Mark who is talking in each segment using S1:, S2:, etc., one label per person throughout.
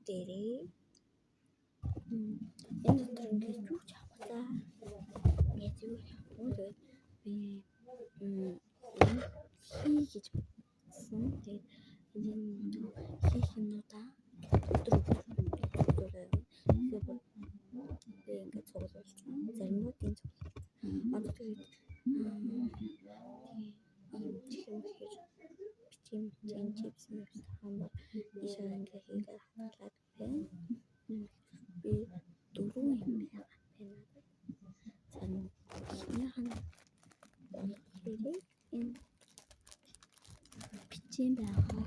S1: дээрээ энэ дотор ингээд юу ч авахлаа. Ингээд юу явахгүй. Тэгээд би хийж бодсон. Тэгээд энэ хийх юмудаа өдрөөр ингээд цуглуулсан. Заримнуудын цуглуулсан. Одоо тэгээд бичим чипс хамбар ишээ ингээ хийгээд хатгалаад байна. Би дөрөв юм байна. Цаана энэ бичим байгаа.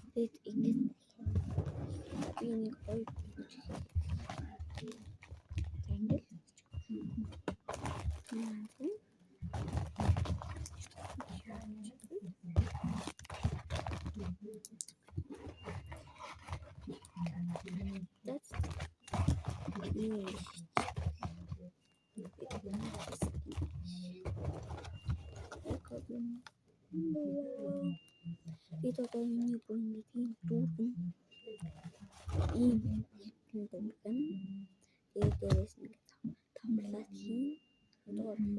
S1: Тэгээд ингээд ini koi tanggil that's itu kalau ini pun turun ini kan terus tambahin untuk ini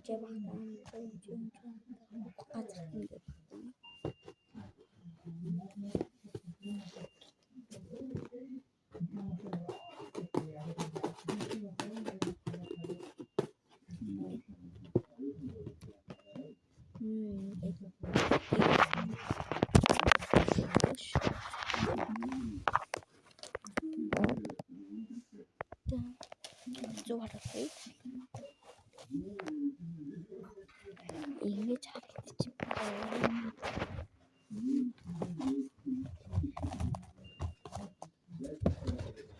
S1: coba ini harus kerja ингэж